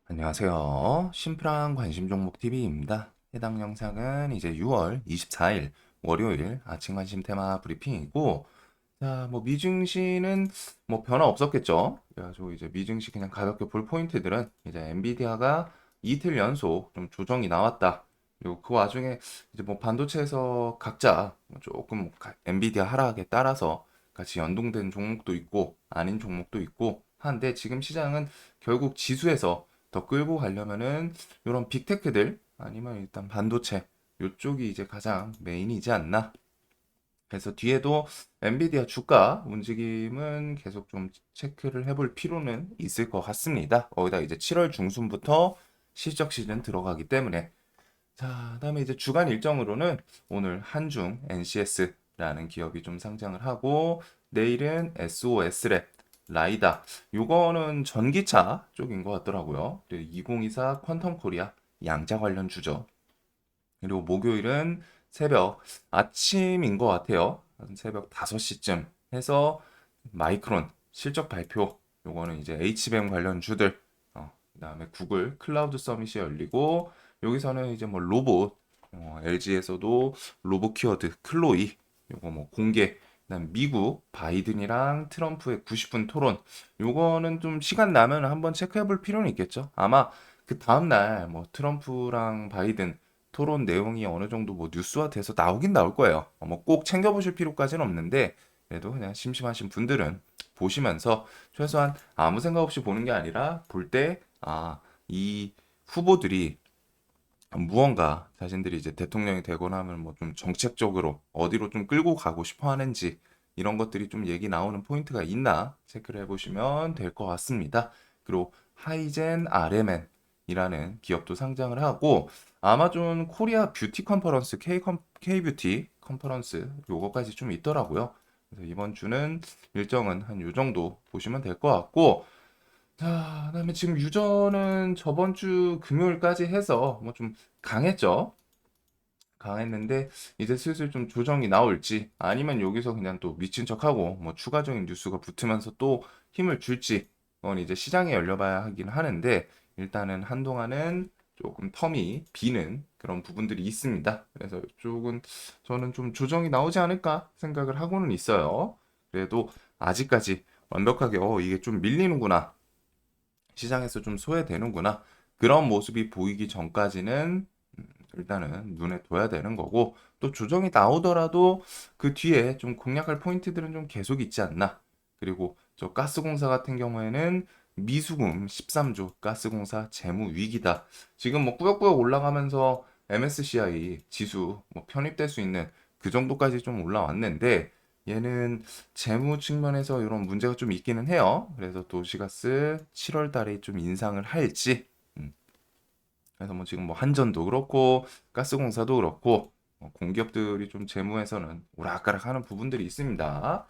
안녕하세요. 심플한 관심 종목 TV입니다. 해당 영상은 이제 6월 24일 월요일 아침 관심 테마 브리핑이고, 자, 뭐 미증시는 뭐 변화 없었겠죠. 그래가지고 이제 미증시 그냥 가볍게 볼 포인트들은 이제 엔비디아가 이틀 연속 좀 조정이 나왔다. 그리고 그 와중에 이제 뭐 반도체에서 각자 뭐 조금 엔비디아 하락에 따라서 같이 연동된 종목도 있고 아닌 종목도 있고 한데, 지금 시장은 결국 지수에서 더 끌고 가려면은 이런 빅테크들 아니면 일단 반도체 요쪽이 이제 가장 메인이지 않나. 그래서 뒤에도 엔비디아 주가 움직임은 계속 좀 체크를 해볼 필요는 있을 것 같습니다. 거기다 이제 7월 중순부터 실적 시즌 들어가기 때문에. 자, 그다음에 이제 주간 일정으로는 오늘 한중 NCS라는 기업이 좀 상장을 하고, 내일은 SOS랩 라이다, 요거는 전기차 쪽인 것 같더라고요. 그리고 2024 퀀텀 코리아 양자 관련 주죠. 그리고 목요일은 새벽 아침인 것 같아요. 한 새벽 5시쯤 해서 마이크론 실적 발표. 요거는 이제 HBM 관련 주들. 그다음에 구글 클라우드 서밋이 열리고, 여기서는 이제 뭐 로봇, LG에서도 로봇 키워드 클로이 요거 뭐 공개. 그다음 미국 바이든이랑 트럼프의 90분 토론. 요거는 좀 시간 나면 한번 체크해 볼 필요는 있겠죠. 아마 그 다음 날 뭐 트럼프랑 바이든 토론 내용이 어느 정도 뭐 뉴스화 돼서 나오긴 나올 거예요. 뭐 꼭 챙겨보실 필요까지는 없는데, 그래도 그냥 심심하신 분들은 보시면서 최소한 아무 생각 없이 보는 게 아니라 볼 때, 이 후보들이 무언가 자신들이 이제 대통령이 되고 나면 뭐 좀 정책적으로 어디로 좀 끌고 가고 싶어 하는지, 이런 것들이 좀 얘기 나오는 포인트가 있나 체크를 해보시면 될 것 같습니다. 그리고 하이젠 RMN이라는 기업도 상장을 하고, 아마존 코리아 뷰티 컨퍼런스 K뷰티 컨퍼런스 요거까지 좀 있더라고요. 그래서 이번 주는 일정은 한 요 정도 보시면 될 것 같고, 자, 그다음에 지금 유저는 저번 주 금요일까지 해서 뭐 좀 강했죠. 강했는데 이제 슬슬 좀 조정이 나올지, 아니면 여기서 그냥 또 미친 척하고 뭐 추가적인 뉴스가 붙으면서 또 힘을 줄지, 그건 이제 시장에 열려봐야 하긴 하는데, 일단은 한동안은 조금 텀이 비는 그런 부분들이 있습니다. 그래서 이쪽은 저는 좀 조정이 나오지 않을까 생각을 하고는 있어요. 그래도 아직까지 완벽하게 이게 좀 밀리는구나, 시장에서 좀 소외되는구나, 그런 모습이 보이기 전까지는 일단은 눈에 둬야 되는 거고, 또 조정이 나오더라도 그 뒤에 좀 공략할 포인트들은 좀 계속 있지 않나. 그리고 저 가스공사 같은 경우에는 미수금 13조, 가스공사 재무 위기다. 지금 뭐 꾸역꾸역 올라가면서 MSCI 지수 뭐 편입될 수 있는 그 정도까지 좀 올라왔는데, 얘는 재무 측면에서 이런 문제가 좀 있기는 해요. 그래서 도시가스 7월 달에 좀 인상을 할지. 음, 그래서 뭐 지금 뭐 한전도 그렇고 가스공사도 그렇고 공기업들이 좀 재무에서는 오락가락하는 부분들이 있습니다.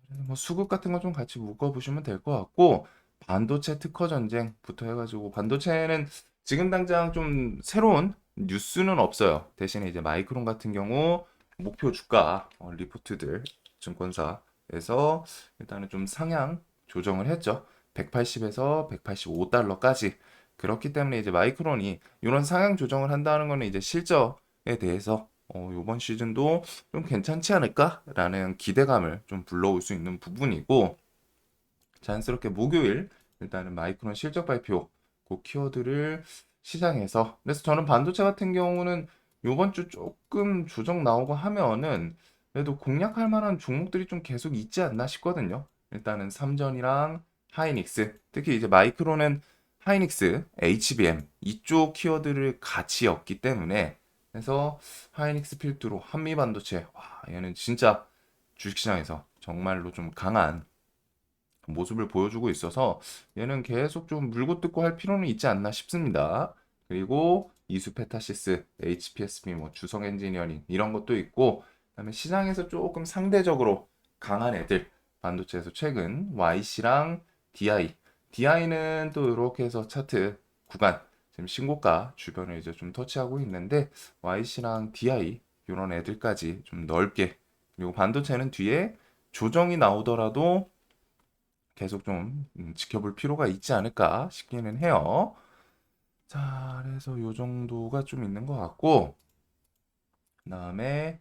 그래서 뭐 수급 같은 거 좀 같이 묶어보시면 될 것 같고, 반도체 특허 전쟁부터 해가지고 반도체는 지금 당장 좀 새로운 뉴스는 없어요. 대신에 이제 마이크론 같은 경우 목표 주가 리포트들 증권사에서 일단은 좀 상향 조정을 했죠. 180에서 185달러까지. 그렇기 때문에 이제 마이크론이 이런 상향 조정을 한다는 거는 이제 실적에 대해서 이번 시즌도 좀 괜찮지 않을까라는 기대감을 좀 불러올 수 있는 부분이고, 자연스럽게 목요일 일단은 마이크론 실적 발표 그 키워드를 시장에서. 그래서 저는 반도체 같은 경우는 요번 주 조금 조정 나오고 하면은 그래도 공략할 만한 종목들이 좀 계속 있지 않나 싶거든요. 일단은 삼전이랑 하이닉스, 특히 이제 마이크론은 하이닉스, HBM 이쪽 키워드를 같이 엮기 때문에, 그래서 하이닉스 필두로 한미 반도체, 와, 얘는 진짜 주식시장에서 정말로 좀 강한 모습을 보여주고 있어서 얘는 계속 좀 물고 뜯고 할 필요는 있지 않나 싶습니다. 그리고 이수페타시스, HPSB, 뭐 주성 엔지니어링 이런 것도 있고, 그다음에 시장에서 조금 상대적으로 강한 애들, 반도체에서 최근 YC랑 DI, DI는 또 이렇게 해서 차트 구간 지금 신고가 주변을 이제 좀 터치하고 있는데, YC랑 DI 이런 애들까지 좀 넓게. 그리고 반도체는 뒤에 조정이 나오더라도 계속 좀 지켜볼 필요가 있지 않을까 싶기는 해요. 자, 그래서 요 정도가 좀 있는 것 같고, 그다음에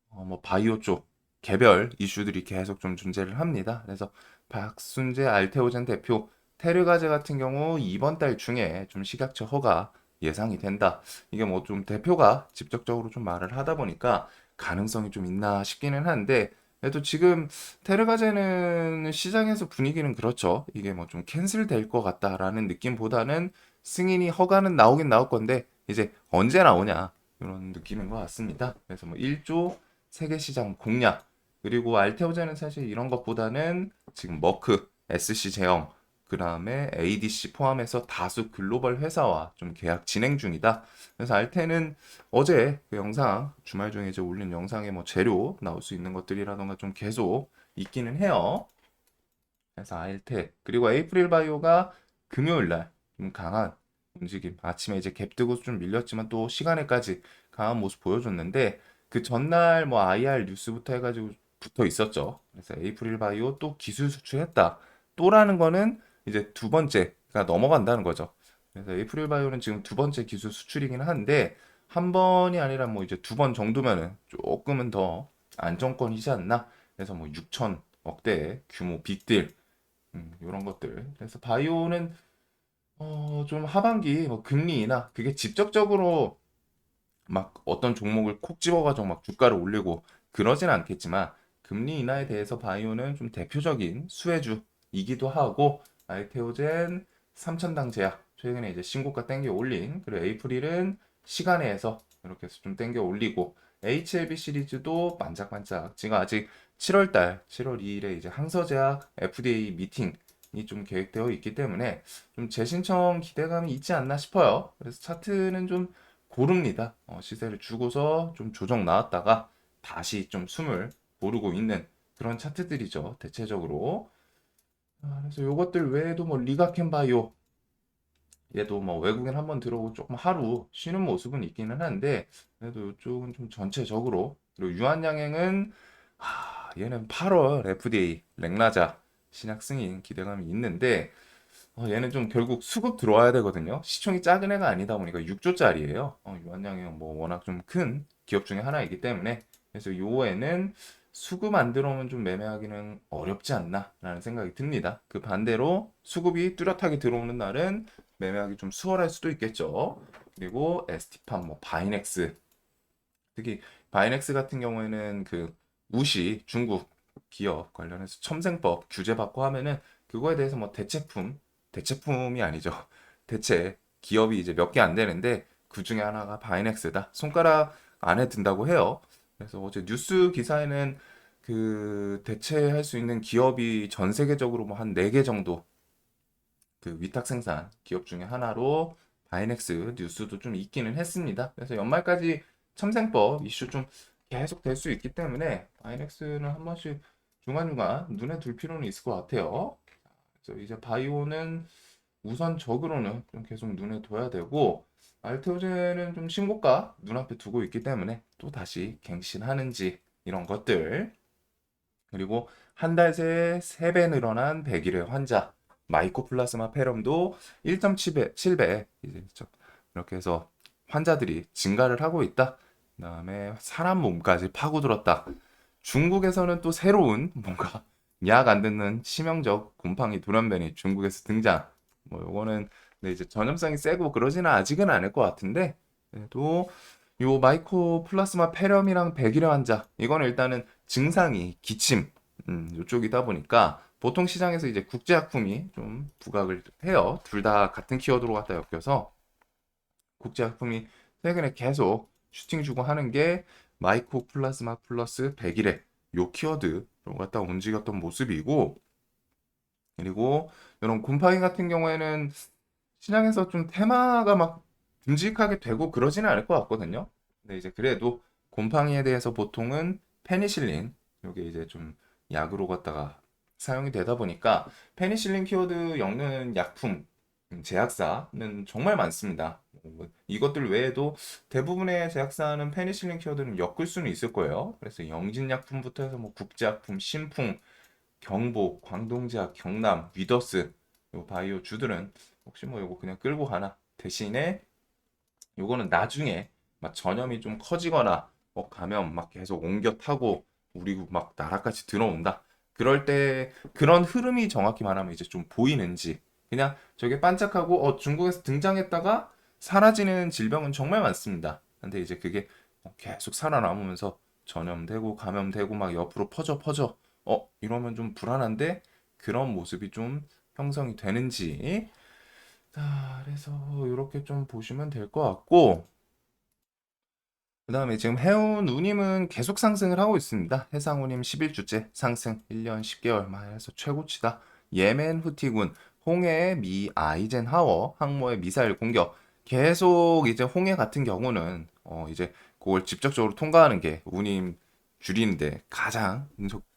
뭐 바이오 쪽 개별 이슈들이 계속 좀 존재를 합니다. 그래서 박순재 알테오젠 대표 테르가제 같은 경우 이번 달 중에 좀 식약처 허가 예상이 된다. 이게 뭐 좀 대표가 직접적으로 좀 말을 하다 보니까 가능성이 좀 있나 싶기는 한데, 그래도 지금 테르가제는 시장에서 분위기는 그렇죠. 이게 뭐 좀 캔슬 될 것 같다라는 느낌보다는 승인이 허가는 나오긴 나올 건데 이제 언제 나오냐 이런 느낌인 것 같습니다. 그래서 뭐 1조 세계 시장 공략, 그리고 알테오제는 사실 이런 것보다는 지금 머크, SC 제형, 그 다음에 ADC 포함해서 다수 글로벌 회사와 좀 계약 진행 중이다. 그래서 알테는 어제 그 영상, 주말 중에 이제 올린 영상에 뭐 재료 나올 수 있는 것들이라던가 좀 계속 있기는 해요. 그래서 알테, 그리고 에이프릴 바이오가 금요일 날 좀 강한 움직임, 아침에 이제 갭 뜨고 좀 밀렸지만 또 시간에까지 강한 모습 보여줬는데, 그 전날 뭐 IR 뉴스부터 해가지고 붙어 있었죠. 그래서 에이프릴 바이오 또 기술 수출했다. 또라는 거는 이제 두 번째가 넘어간다는 거죠. 그래서 에이프릴 바이오는 지금 두 번째 기술 수출이긴 한데, 한 번이 아니라 뭐 이제 두 번 정도면은 조금은 더 안정권이지 않나. 그래서 뭐 6천억대 규모 빅딜, 이런 것들. 그래서 바이오는 좀 하반기 뭐 금리 인하, 그게 직접적으로 막 어떤 종목을 콕 집어가지고 막 주가를 올리고 그러진 않겠지만, 금리 인하에 대해서 바이오는 좀 대표적인 수혜주이기도 하고, 알테오젠 3천당 제약 최근에 이제 신고가 땡겨 올린, 그리고 에이프릴은 시간에서 이렇게 해서 좀 땡겨 올리고, HLB 시리즈도 반짝반짝 지금 아직 7월 2일에 이제 항서제약 FDA 미팅이 좀 계획되어 있기 때문에 좀 재신청 기대감이 있지 않나 싶어요. 그래서 차트는 좀 고릅니다. 시세를 주고서 좀 조정 나왔다가 다시 좀 숨을 고르고 있는 그런 차트들이죠, 대체적으로. 그래서 요것들 외에도 뭐 리가켄바이오, 얘도 뭐 외국인 한번 들어오고 조금 하루 쉬는 모습은 있기는 한데, 그래도 이쪽은 좀 전체적으로. 그리고 유한양행은 얘는 8월 FDA 렉나자 신약 승인 기대감이 있는데, 얘는 좀 결국 수급 들어와야 되거든요. 시총이 작은 애가 아니다 보니까 6조짜리예요. 유한양행 뭐 워낙 좀 큰 기업 중에 하나이기 때문에, 그래서 요 애는 수급 안 들어오면 좀 매매하기는 어렵지 않나라는 생각이 듭니다. 그 반대로 수급이 뚜렷하게 들어오는 날은 매매하기 좀 수월할 수도 있겠죠. 그리고 ST팜, 뭐 바이넥스, 특히 바이넥스 같은 경우에는 그 무시 중국 기업 관련해서 첨생법 규제 받고 하면은 그거에 대해서 뭐 대체품이 아니죠. 대체 기업이 이제 몇 개 안 되는데 그 중에 하나가 바이넥스다. 손가락 안에 든다고 해요. 그래서 어제 뉴스 기사에는 그 대체할 수 있는 기업이 전 세계적으로 뭐 한 4개 정도 그 위탁 생산 기업 중에 하나로 바이넥스 뉴스도 좀 있기는 했습니다. 그래서 연말까지 첨생법 이슈 좀 계속 될 수 있기 때문에 바이넥스는 한 번씩 중간중간 눈에 둘 필요는 있을 것 같아요. 그래서 이제 바이오는 우선적으로는 좀 계속 눈에 둬야 되고, 알테오젠은 좀 신고가 눈앞에 두고 있기 때문에 또 다시 갱신하는지 이런 것들, 그리고 한 달 새에 3배 늘어난 100일의 환자, 마이코플라스마 페럼도 1.7배 이제 이렇게 해서 환자들이 증가를 하고 있다. 그다음에 사람 몸까지 파고들었다. 중국에서는 또 새로운 뭔가 약 안 듣는 치명적 곰팡이 돌연변이 중국에서 등장. 뭐 요거는 근데 이제 전염성이 세고 그러지는 아직은 않을 것 같은데, 그래도 요 마이코플라스마 페럼이랑 백일의 환자, 이거는 일단은 증상이 기침, 요쪽이다 보니까 보통 시장에서 이제 국제약품이 좀 부각을 해요. 둘 다 같은 키워드로 갖다 엮여서 국제약품이 최근에 계속 슈팅 주고 하는 게 마이코플라스마 플러스 백일의 요 키워드로 갖다 움직였던 모습이고, 그리고 이런 곰팡이 같은 경우에는 시장에서 좀 테마가 막 듬직하게 되고 그러지는 않을 것 같거든요. 근데 이제 그래도 곰팡이에 대해서 보통은 페니실린, 이게 이제 좀 약으로 갖다가 사용이 되다 보니까 페니실린 키워드 엮는 약품, 제약사는 정말 많습니다. 뭐 이것들 외에도 대부분의 제약사는 페니실린 키워드는 엮을 수는 있을 거예요. 그래서 영진약품부터 해서 뭐 국제약품, 신풍, 경복, 광동제약, 경남, 위더스, 요 바이오 주들은 혹시 뭐 요거 그냥 끌고 가나 대신에 요거는 나중에 막 전염이 좀 커지거나 가면 막 계속 옮겨 타고 우리 막 나라까지 들어온다. 그럴 때 그런 흐름이 정확히 말하면 이제 좀 보이는지 그냥 저게 반짝하고 중국에서 등장했다가 사라지는 질병은 정말 많습니다. 근데 이제 그게 계속 살아남으면서 전염되고 감염되고 막 옆으로 퍼져 이러면 좀 불안한데 그런 모습이 좀 형성이 되는지 자, 그래서 이렇게 좀 보시면 될 것 같고, 그 다음에 지금 해운 운임은 계속 상승을 하고 있습니다. 해상 운임 11주째 상승, 1년 10개월 만에서 최고치다. 예멘 후티군, 홍해의 미 아이젠하워 항모의 미사일 공격. 계속 이제 홍해 같은 경우는 이제 그걸 직접적으로 통과하는 게 운임 줄이는데 가장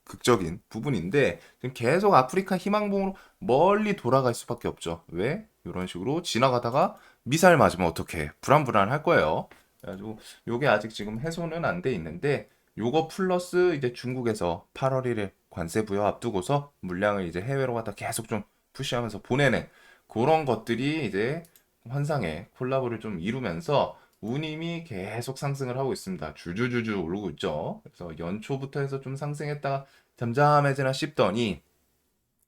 극적인 부분인데 지금 계속 아프리카 희망봉으로 멀리 돌아갈 수밖에 없죠. 왜? 이런 식으로 지나가다가 미사일 맞으면 어떻게 불안불안할 거예요. 그래가지고 요게 아직 지금 해소는 안 돼 있는데 요거 플러스 이제 중국에서 8월 1일 관세 부여 앞두고서 물량을 이제 해외로 갖다 계속 좀 푸시하면서 보내는 그런 것들이 이제 환상의 콜라보를 좀 이루면서 운임이 계속 상승을 하고 있습니다. 줄줄줄줄 오르고 있죠. 그래서 연초부터 해서 좀 상승했다가 잠잠해지나 싶더니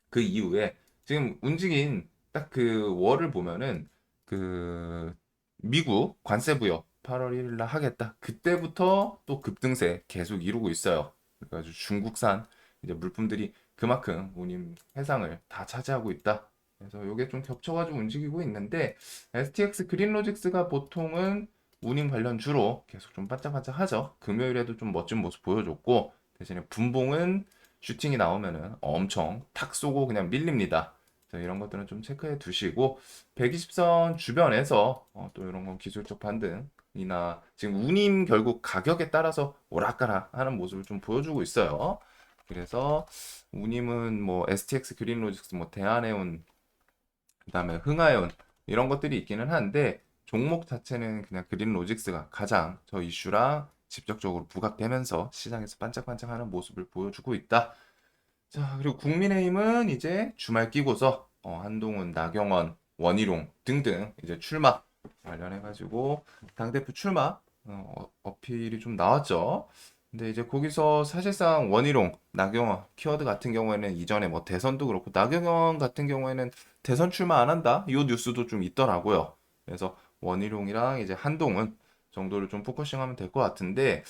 그 이후에 지금 움직인 딱 그 월을 보면은 그 미국 관세 부여 8월 1일 날 하겠다. 그때부터 또 급등세 계속 이루고 있어요. 그래가지고 중국산 이제 물품들이 그만큼 운임 해상을 다 차지하고 있다. 그래서 이게 좀 겹쳐가지고 움직이고 있는데 STX 그린로직스가 보통은 운임 관련 주로 계속 좀 반짝반짝 하죠. 금요일에도 좀 멋진 모습 보여줬고 대신에 분봉은 슈팅이 나오면은 엄청 탁 쏘고 그냥 밀립니다. 그래서 이런 것들은 좀 체크해 두시고 120선 주변에서 또 이런 건 기술적 반등이나 지금 운임 결국 가격에 따라서 오락가락 하는 모습을 좀 보여주고 있어요. 그래서 운임은 뭐 STX 그린로직스 뭐 대한해운 그다음에 흥하해운 이런 것들이 있기는 한데 종목 자체는 그냥 그린로직스가 가장 저 이슈랑 직접적으로 부각되면서 시장에서 반짝반짝하는 모습을 보여주고 있다. 자, 그리고 국민의힘은 이제 주말 끼고서 한동훈, 나경원, 원희룡 등등 이제 출마 관련해가지고 당대표 출마 어필이 좀 나왔죠. 근데 이제 거기서 사실상 원희룡, 나경원 키워드 같은 경우에는 이전에 뭐 대선도 그렇고 나경원 같은 경우에는 대선 출마 안 한다 이 뉴스도 좀 있더라고요. 그래서 원희룡이랑 이제 한동훈 정도를 좀 포커싱하면 될 것 같은데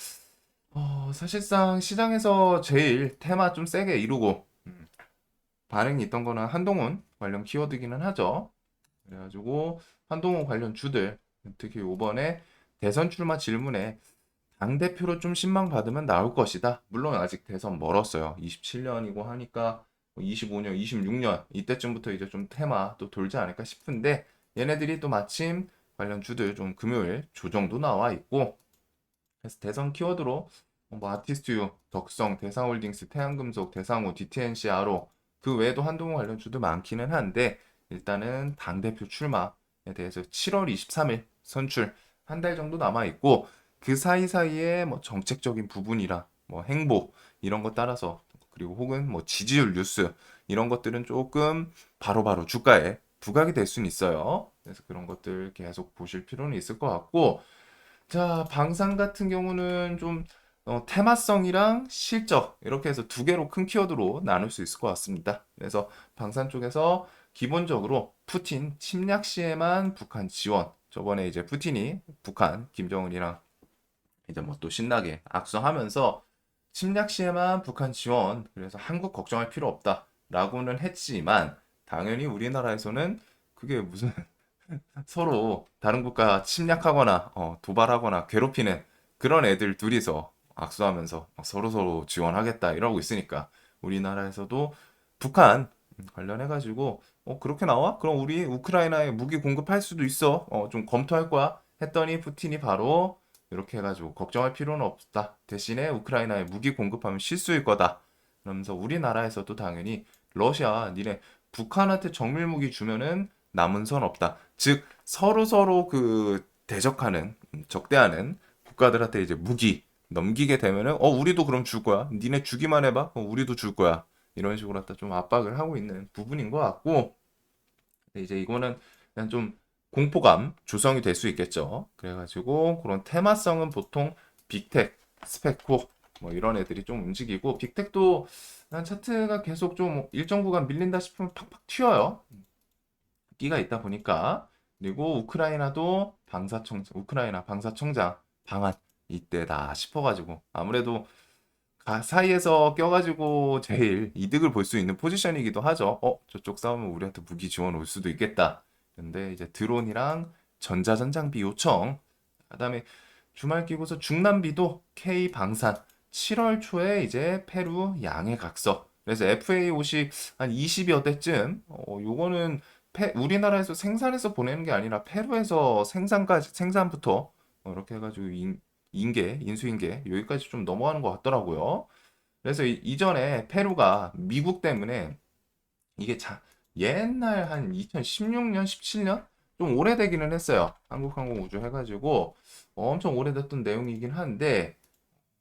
사실상 시장에서 제일 테마 좀 세게 이루고 반응이 있던 거는 한동훈 관련 키워드기는 하죠. 그래가지고 한동훈 관련 주들 특히 이번에 대선 출마 질문에 당대표로 좀 신망 받으면 나올 것이다. 물론 아직 대선 멀었어요. 27년이고 하니까 25년, 26년 이때쯤부터 이제 좀 테마 또 돌지 않을까 싶은데 얘네들이 또 마침 관련 주들 좀 금요일 조정도 나와 있고 그래서 대선 키워드로 뭐 아티스트유, 덕성, 대상홀딩스, 태양금속, 대상호, DTNC, 아로 그 외에도 한동훈 관련 주도 많기는 한데 일단은 당대표 출마에 대해서 7월 23일 선출 한 달 정도 남아 있고 그 사이사이에 뭐 정책적인 부분이라 뭐 행보 이런 것 따라서 그리고 혹은 뭐 지지율 뉴스 이런 것들은 조금 바로바로 주가에 부각이 될 수는 있어요. 그래서 그런 것들 계속 보실 필요는 있을 것 같고 자, 방산 같은 경우는 좀 테마성이랑 실적 이렇게 해서 두 개로 큰 키워드로 나눌 수 있을 것 같습니다. 그래서 방산 쪽에서 기본적으로 푸틴 침략 시에만 북한 지원. 저번에 이제 푸틴이 북한 김정은이랑 이제 뭐 또 신나게 악수하면서 침략 시에만 북한 지원. 그래서 한국 걱정할 필요 없다라고는 했지만 당연히 우리나라에서는 그게 무슨 서로 다른 국가 침략하거나 도발하거나 괴롭히는 그런 애들 둘이서 악수하면서 막 서로서로 지원하겠다 이러고 있으니까 우리나라에서도 북한 관련해가지고 그렇게 나와? 그럼 우리 우크라이나에 무기 공급할 수도 있어. 좀 검토할 거야. 했더니 푸틴이 바로 이렇게 해가지고 걱정할 필요는 없다. 대신에 우크라이나에 무기 공급하면 실수일 거다. 그러면서 우리나라에서도 당연히 러시아 니네 북한한테 정밀 무기 주면은 남은 선 없다. 즉 서로 그 대적하는 적대하는 국가들한테 이제 무기 넘기게 되면은 우리도 그럼 줄 거야. 니네 주기만 해봐. 우리도 줄 거야. 이런 식으로 갖다 좀 압박을 하고 있는 부분인 것 같고 근데 이제 이거는 그냥 좀 공포감 조성이 될 수 있겠죠. 그래가지고 그런 테마성은 보통 빅텍, 스펙코 뭐 이런 애들이 좀 움직이고 빅텍도 난 차트가 계속 좀 일정 구간 밀린다 싶으면 팍팍 튀어요. 끼가 있다 보니까. 그리고 우크라이나도 우크라이나 방사청장 방한 이때다 싶어가지고 아무래도 사이에서 껴가지고 제일 이득을 볼 수 있는 포지션이기도 하죠. 저쪽 싸우면 우리한테 무기 지원 올 수도 있겠다. 근데 이제 드론이랑 전자전장비 요청, 그다음에 주말 끼고서 중남비도 K 방산 7월 초에 이제 페루 양해 각서. 그래서 FA 옷이 한 20여 대쯤, 요거는 우리나라에서 생산해서 보내는 게 아니라 페루에서 생산부터 이렇게 해가지고 인수인계 여기까지 좀 넘어가는 것 같더라고요. 그래서 이전에 페루가 미국 때문에 이게 옛날 한 2016년, 17년 좀 오래되기는 했어요. 한국항공우주 해가지고 엄청 오래됐던 내용이긴 한데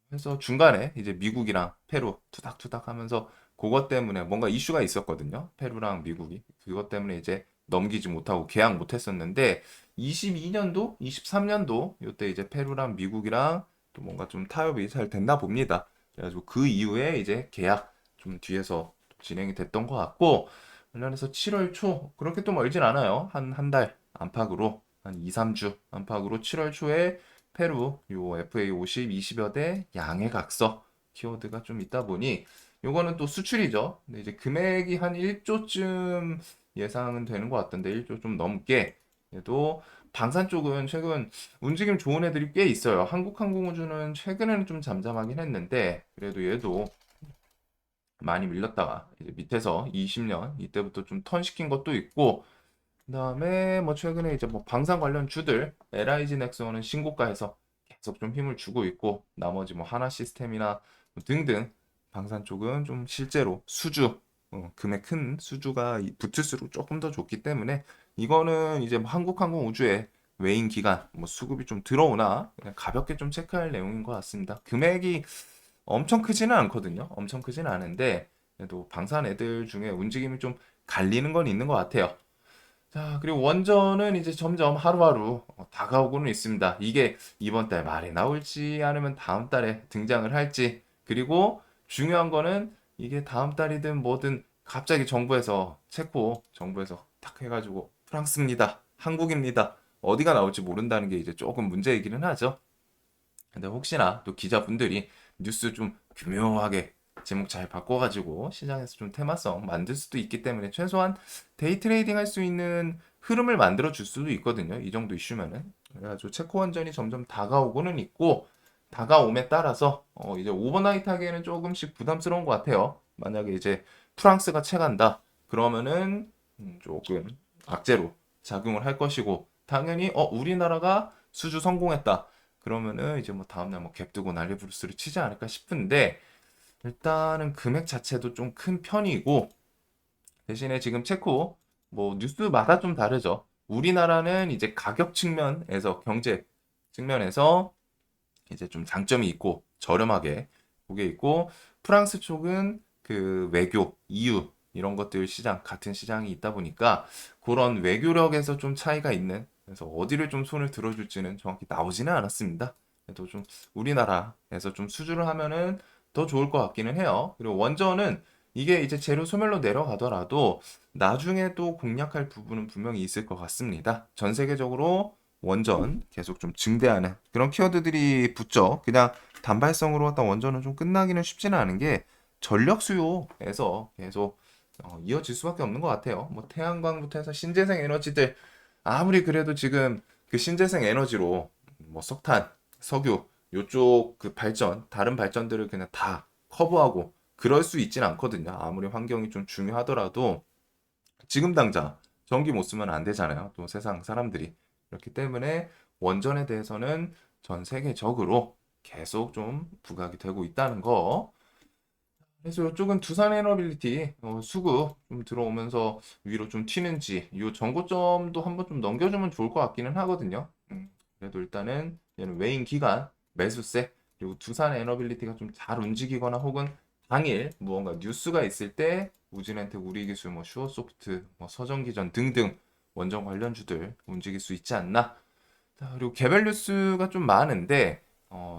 그래서 중간에 이제 미국이랑 페루 투닥투닥 하면서 그것 때문에 뭔가 이슈가 있었거든요. 페루랑 미국이. 그것 때문에 이제 넘기지 못하고 계약 못 했었는데 22년도, 23년도 이때 이제 페루랑 미국이랑 또 뭔가 좀 타협이 잘 됐나 봅니다. 그래가지고 그 이후에 이제 계약 좀 뒤에서 진행이 됐던 것 같고 관련해서 7월 초 그렇게 또 멀진 않아요. 한 달 안팎으로 한 2, 3주 안팎으로 7월 초에 페루 요 FA 50, 20여 대 양해 각서 키워드가 좀 있다 보니 요거는 또 수출이죠. 근데 이제 금액이 한 1조쯤 예상은 되는 것 같던데 1조 좀 넘게. 그래도 방산 쪽은 최근 움직임 좋은 애들이 꽤 있어요. 한국항공우주는 최근에는 좀 잠잠하긴 했는데 그래도 얘도 많이 밀렸다가 이제 밑에서 20년 이때부터 좀 턴 시킨 것도 있고 그다음에 뭐 최근에 이제 뭐 방산 관련 주들 LIG 넥슨은 신고가에서 계속 좀 힘을 주고 있고 나머지 뭐 하나 시스템이나 뭐 등등 방산 쪽은 좀 실제로 금액 큰 수주가 붙을수록 조금 더 좋기 때문에 이거는 이제 뭐 한국항공 우주의 외인 기간 뭐 수급이 좀 들어오나 그냥 가볍게 좀 체크할 내용인 것 같습니다. 금액이 엄청 크지는 않거든요. 엄청 크지는 않은데 그래도 방산 애들 중에 움직임이 좀 갈리는 건 있는 것 같아요. 자, 그리고 원전은 이제 점점 하루하루 다가오고는 있습니다. 이게 이번 달 말에 나올지 아니면 다음 달에 등장을 할지. 그리고 중요한 거는 이게 다음 달이든 뭐든 갑자기 체코 정부에서 탁 해가지고 프랑스입니다. 한국입니다. 어디가 나올지 모른다는 게 이제 조금 문제이기는 하죠. 근데 혹시나 또 기자분들이 뉴스 좀 교묘하게 제목 잘 바꿔가지고 시장에서 좀 테마성 만들 수도 있기 때문에 최소한 데이 트레이딩 할 수 있는 흐름을 만들어 줄 수도 있거든요. 이 정도 이슈면은. 그래가지고 체코 원전이 점점 다가오고는 있고 다가옴에 따라서 이제 오버나이트 하기에는 조금씩 부담스러운 것 같아요. 만약에 이제 프랑스가 채간다 그러면은 조금 악재로 작용을 할 것이고 당연히 우리나라가 수주 성공했다. 그러면은 이제 뭐 다음날 뭐 갭 뜨고 난리 부르스를 치지 않을까 싶은데 일단은 금액 자체도 좀 큰 편이고 대신에 지금 체코 뭐 뉴스마다 좀 다르죠. 우리나라는 이제 가격 측면에서 경제 측면에서 이제 좀 장점이 있고 저렴하게 그게 있고 프랑스 쪽은 그 외교, EU 이런 것들 시장 같은 시장이 있다 보니까 그런 외교력에서 좀 차이가 있는 그래서 어디를 좀 손을 들어줄지는 정확히 나오지는 않았습니다. 그래도 좀 우리나라에서 좀 수주를 하면은 더 좋을 것 같기는 해요. 그리고 원전은 이게 이제 재료 소멸로 내려가더라도 나중에 또 공략할 부분은 분명히 있을 것 같습니다. 전 세계적으로 원전 계속 좀 증대하는 그런 키워드들이 붙죠. 그냥 단발성으로 어떤 원전은 좀 끝나기는 쉽지는 않은 게 전력 수요에서 계속 이어질 수밖에 없는 것 같아요. 뭐 태양광부터 해서 신재생 에너지들 아무리 그래도 지금 그 신재생 에너지로 뭐 석탄, 석유 요쪽 그 다른 발전들을 그냥 다 커버하고 그럴 수 있진 않거든요. 아무리 환경이 좀 중요하더라도 지금 당장 전기 못 쓰면 안 되잖아요. 또 세상 사람들이. 그렇기 때문에 원전에 대해서는 전 세계적으로 계속 좀 부각이 되고 있다는 거. 그래서 이쪽은 두산 에너빌리티 수급 좀 들어오면서 위로 좀 튀는지 이 전고점도 한번 좀 넘겨주면 좋을 것 같기는 하거든요. 그래도 일단은 얘는 외인 기간 매수세 그리고 두산 에너빌리티가 좀 잘 움직이거나 혹은 당일 무언가 뉴스가 있을 때 우진엔텍, 우리기술, 뭐 슈어소프트, 뭐 서정기전 등등 원전 관련주들 움직일 수 있지 않나. 자, 그리고 개별 뉴스가 좀 많은데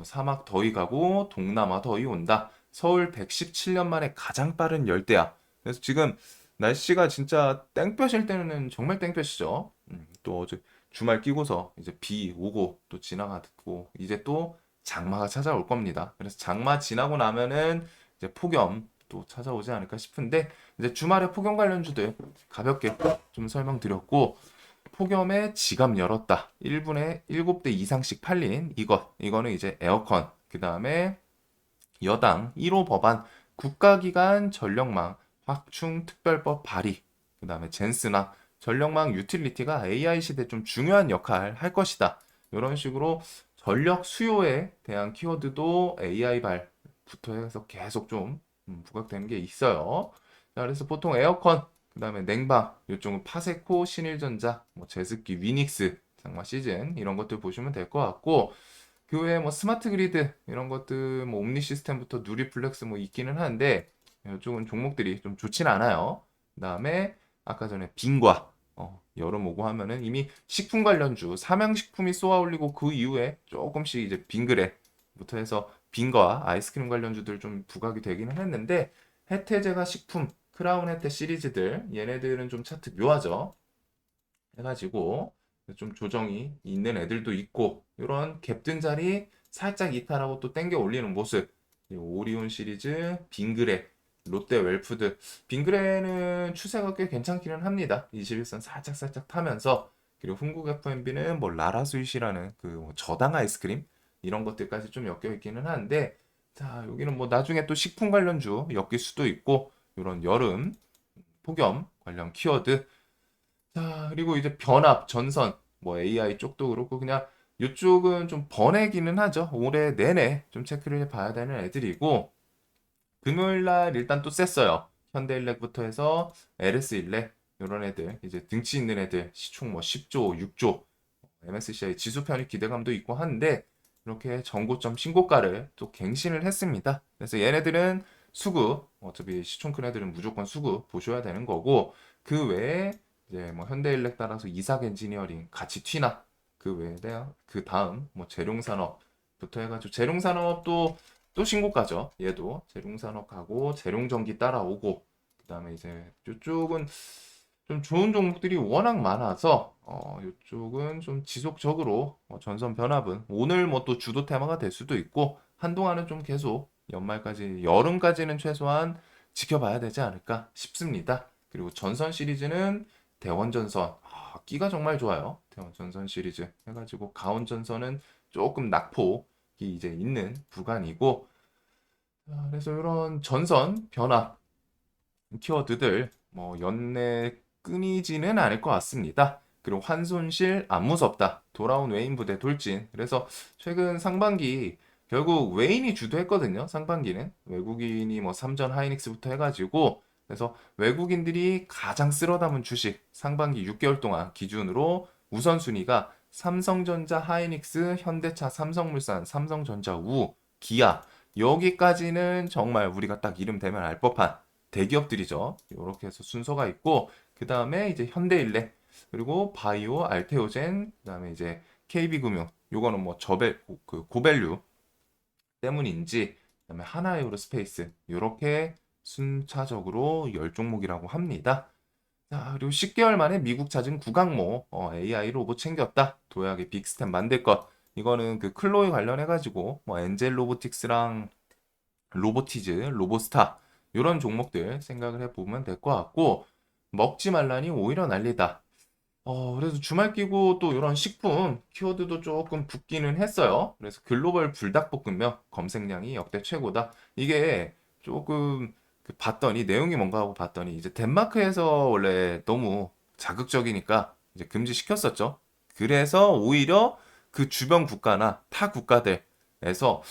사막 더위 가고 동남아 더위 온다. 서울 117년 만에 가장 빠른 열대야. 그래서 지금 날씨가 진짜 땡볕일 때는 정말 땡볕이죠. 또 어제 주말 끼고서 이제 비 오고 또 지나가고 이제 또 장마가 찾아올 겁니다. 그래서 장마 지나고 나면은 이제 폭염 또 찾아오지 않을까 싶은데 이제 주말에 폭염 관련주들 가볍게 좀 설명드렸고 폭염에 지갑 열었다. 1분에 7대 이상씩 팔린 이거는 이제 에어컨. 그 다음에 여당 1호 법안 국가기관 전력망 확충 특별법 발의. 그 다음에 젠스나 전력망 유틸리티가 AI 시대 좀 중요한 역할 할 것이다. 이런 식으로 전력 수요에 대한 키워드도 AI 발부터 해서 계속 좀 부각되는 게 있어요. 자, 그래서 보통 에어컨, 그 다음에 냉방, 이쪽은 파세코, 신일전자, 뭐 제습기, 위닉스, 장마 시즌 이런 것들 보시면 될 것 같고 그 외에 뭐 스마트 그리드 이런 것들 뭐 옴니 시스템부터 누리플렉스 뭐 있기는 한데 이쪽은 종목들이 좀 좋진 않아요. 그다음에 아까 전에 빙과 여름 오고 하면은 이미 식품 관련주 삼양식품이 쏘아올리고 그 이후에 조금씩 이제 빙그레부터 해서 빙과 아이스크림 관련주들 좀 부각이 되기는 했는데 혜태제가 식품 크라운 혜태 시리즈들 얘네들은 좀 차트 묘하죠. 해가지고 좀 조정이 있는 애들도 있고 이런 갭든 자리 살짝 이탈하고 또 땡겨 올리는 모습. 오리온 시리즈, 빙그레, 롯데 웰푸드. 빙그레는 추세가 꽤 괜찮기는 합니다. 21선 살짝 타면서 그리고 흥국 F&B는 뭐 라라 스윗이라는 그뭐 저당 아이스크림 이런 것들까지 좀 엮여 있기는 한데 자 여기는 뭐 나중에 또 식품 관련주 엮일 수도 있고 이런 여름 폭염 관련 키워드 자, 그리고 이제 변압, 전선, 뭐 AI 쪽도 그렇고 그냥 이쪽은 좀 번외기는 하죠. 올해 내내 좀 체크를 해봐야 되는 애들이고 금요일 날 일단 또 셌어요. 현대일렉부터 해서 LS일렉 이런 애들 이제 등치 있는 애들 시총 뭐 10조, 6조 MSCI 지수 편입 기대감도 있고 한데 이렇게 전고점 신고가를 또 갱신을 했습니다. 그래서 얘네들은 수급 어차피 시총 큰 애들은 무조건 수급 보셔야 되는 거고 그 외에 이제 뭐 현대일렉 따라서 이삭 엔지니어링 같이 튀나 그 외에요. 그 다음 뭐 재룡산업부터 해가지고 재룡산업도 또 신고가죠. 얘도 재룡산업 가고 재룡전기 따라오고 그다음에 이제 이쪽은 좀 좋은 종목들이 워낙 많아서 이쪽은 좀 지속적으로 전선 변압은 오늘 뭐 또 주도 테마가 될 수도 있고 한동안은 좀 계속 연말까지 여름까지는 최소한 지켜봐야 되지 않을까 싶습니다. 그리고 전선 시리즈는 대원전선 끼가 정말 좋아요. 대원전선 시리즈 해가지고 가온전선은 조금 낙폭이 이제 있는 구간이고 그래서 이런 전선 변압 키워드들 뭐 연내 끊이지는 않을 것 같습니다. 그리고 환손실 안 무섭다. 돌아온 웨인 부대 돌진. 그래서 최근 상반기 결국 웨인이 주도했거든요. 상반기는 외국인이 뭐 삼전 하이닉스부터 해가지고 그래서 외국인들이 가장 쓸어담은 주식 상반기 6개월 동안 기준으로 우선순위가 삼성전자, 하이닉스, 현대차, 삼성물산, 삼성전자, 기아 여기까지는 정말 우리가 딱 이름 대면 알 법한 대기업들이죠. 이렇게 해서 순서가 있고 그 다음에 이제 현대일렉 그리고 바이오, 알테오젠 그다음에 이제 KB금융 요거는 뭐 그 고밸류 때문인지 그다음에 하나에어로스페이스 이렇게 순차적으로 열 종목이라고 합니다. 자, 그리고 10개월 만에 미국 찾은 구강모 AI 로봇 챙겼다. 도약의 빅스텝 만들 것. 이거는 그 클로이 관련해 가지고 뭐 엔젤 로보틱스랑 로보티즈, 로보스타 이런 종목들 생각을 해보면 될 것 같고 먹지 말라니 오히려 난리다. 그래서 주말 끼고 또 이런 식품 키워드도 조금 붙기는 했어요. 그래서 글로벌 불닭볶음면 검색량이 역대 최고다. 이게 조금 봤더니 내용이 뭔가 하고 봤더니 이제 덴마크에서 원래 너무 자극적이니까 이제 금지시켰었죠. 그래서 오히려 그 주변 국가나 타 국가들에서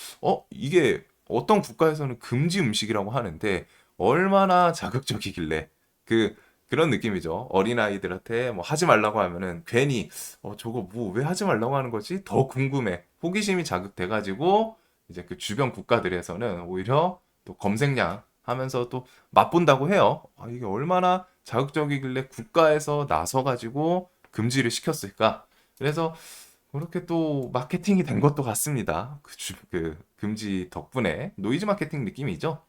이게 어떤 국가에서는 금지 음식이라고 하는데 얼마나 자극적이길래 그 그런 느낌이죠. 어린아이들한테 뭐 하지 말라고 하면은 괜히 저거 뭐 왜 하지 말라고 하는 거지? 더 궁금해. 호기심이 자극돼가지고 이제 그 주변 국가들에서는 오히려 또 검색량 하면서 또 맛본다고 해요. 이게 얼마나 자극적이길래 국가에서 나서가지고 금지를 시켰을까? 그래서 그렇게 또 마케팅이 된 것도 같습니다. 그 금지 덕분에 노이즈 마케팅 느낌이죠.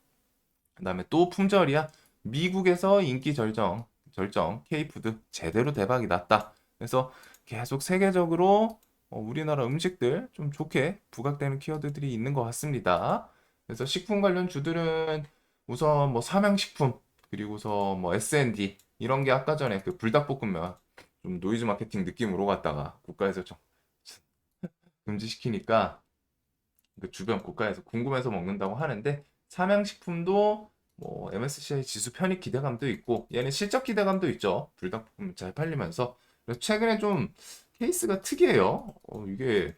그다음에 또 품절이야. 미국에서 인기 절정 K푸드 제대로 대박이 났다. 그래서 계속 세계적으로 우리나라 음식들 좀 좋게 부각되는 키워드들이 있는 것 같습니다. 그래서 식품 관련 주들은 우선 뭐 삼양식품 그리고서 뭐 S&D 이런 게 아까 전에 그 불닭볶음면 좀 노이즈 마케팅 느낌으로 갔다가 국가에서 좀 금지시키니까 그 주변 국가에서 궁금해서 먹는다고 하는데 삼양식품도 뭐 MSCI 지수 편입 기대감도 있고 얘는 실적 기대감도 있죠. 불닭볶음면 잘 팔리면서. 그래서 최근에 좀 케이스가 특이해요. 이게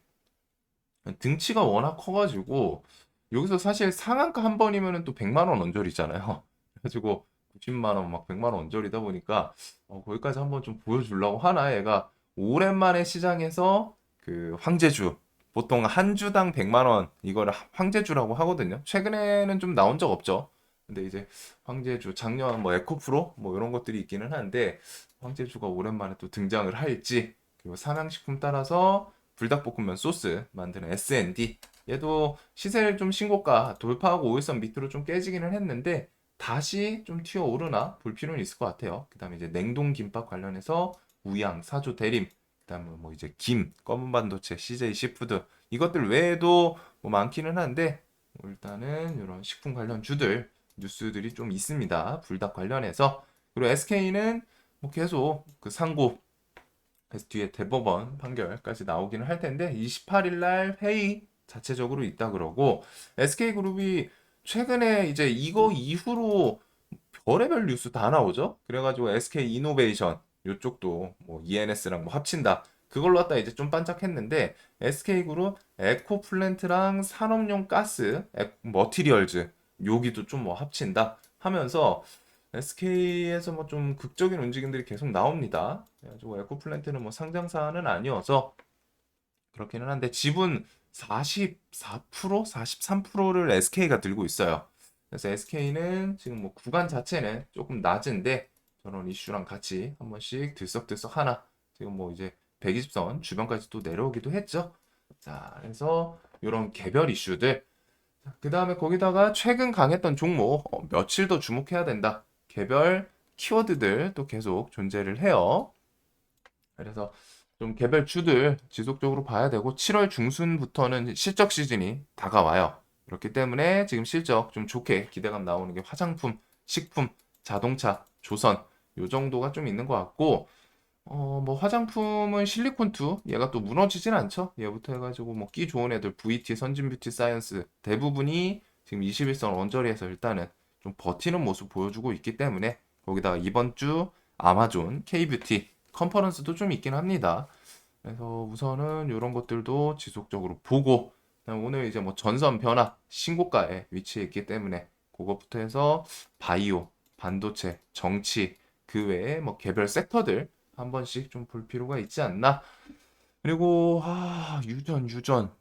등치가 워낙 커가지고 여기서 사실 상한가 한 번이면은 또 100만 원 언저리잖아요. 그래가지고 90만 원, 막 100만 원 언저리다 보니까 거기까지 한번 좀 보여주려고 하나 얘가 오랜만에 시장에서 그 황제주 보통 한 주당 100만 원 이거를 황제주라고 하거든요. 최근에는 좀 나온 적 없죠. 근데 이제 황제주 작년 뭐 에코프로 뭐 이런 것들이 있기는 한데 황제주가 오랜만에 또 등장을 할지 그리고 삼양식품 따라서 불닭볶음면 소스 만드는 S&D 얘도 시세를 좀 신고가 돌파하고 5일선 밑으로 좀 깨지기는 했는데 다시 좀 튀어오르나 볼 필요는 있을 것 같아요. 그다음에 이제 냉동 김밥 관련해서 우양, 사조 대림, 그다음에 뭐 이제 김, 검은 반도체, CJ 시푸드 이것들 외에도 뭐 많기는 한데 뭐 일단은 이런 식품 관련 주들 뉴스들이 좀 있습니다. 불닭 관련해서 그리고 SK는 뭐 계속 그 상고 그래서 뒤에 대법원 판결까지 나오기는 할 텐데 28일 날 회의 자체적으로 있다 그러고 SK그룹이 최근에 이제 이거 이후로 별의별 뉴스 다 나오죠. 그래가지고 SK 이노베이션 이쪽도 뭐 ENS랑 뭐 합친다. 그걸로 갖다 이제 좀 반짝했는데 SK그룹 에코플랜트랑 산업용 가스 머티리얼즈 여기도 좀 뭐 합친다 하면서 SK에서 뭐 좀 극적인 움직임들이 계속 나옵니다. 그래가지고 에코플랜트는 뭐 상장사는 아니어서 그렇기는 한데 지분 44%, 43%를 SK가 들고 있어요. 그래서 SK는 지금 뭐 구간 자체는 조금 낮은데 저런 이슈랑 같이 한 번씩 들썩들썩 하나 지금 뭐 이제 120선 주변까지 또 내려오기도 했죠. 자, 그래서 이런 개별 이슈들 그 다음에 거기다가 최근 강했던 종목 며칠 더 주목해야 된다. 개별 키워드들 또 계속 존재를 해요. 그래서 좀 개별 주들 지속적으로 봐야 되고 7월 중순부터는 실적 시즌이 다가와요. 그렇기 때문에 지금 실적 좀 좋게 기대감 나오는 게 화장품, 식품, 자동차, 조선 요 정도가 좀 있는 것 같고 뭐 화장품은 실리콘2 얘가 또 무너지진 않죠. 얘부터 해가지고 뭐 끼 좋은 애들 VT, 선진 뷰티 사이언스 대부분이 지금 21선 언저리에서 일단은 좀 버티는 모습 보여주고 있기 때문에 거기다가 이번 주 아마존, K뷰티 컨퍼런스도 좀 있긴 합니다. 그래서 우선은 이런 것들도 지속적으로 보고 오늘 이제 뭐 전선 변화 신고가에 위치해 있기 때문에 그것부터 해서 바이오, 반도체, 정치 그 외에 뭐 개별 섹터들 한 번씩 좀 볼 필요가 있지 않나. 그리고 유전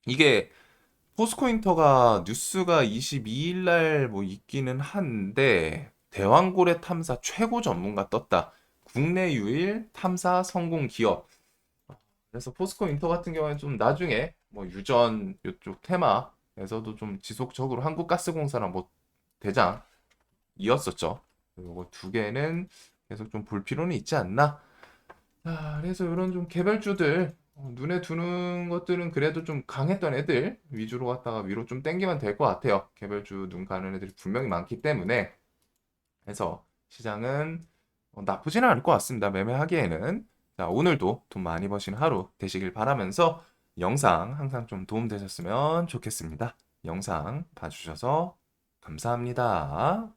이게 포스코인터가 뉴스가 22일 날 뭐 있기는 한데 대왕고래 탐사 최고 전문가 떴다. 국내 유일 탐사 성공 기업. 그래서 포스코인터 같은 경우에는 좀 나중에 뭐 유전 이쪽 테마에서도 좀 지속적으로 한국가스공사랑 뭐 대장 이었었죠. 이거 두 개는 계속 좀 볼 필요는 있지 않나. 그래서 이런 좀 개별주들 눈에 두는 것들은 그래도 좀 강했던 애들 위주로 갔다가 위로 좀 땡기면 될 것 같아요. 개별주 눈 가는 애들이 분명히 많기 때문에 그래서 시장은 나쁘지는 않을 것 같습니다. 매매하기에는. 자, 오늘도 돈 많이 버시는 하루 되시길 바라면서 영상 항상 좀 도움 되셨으면 좋겠습니다. 영상 봐주셔서 감사합니다.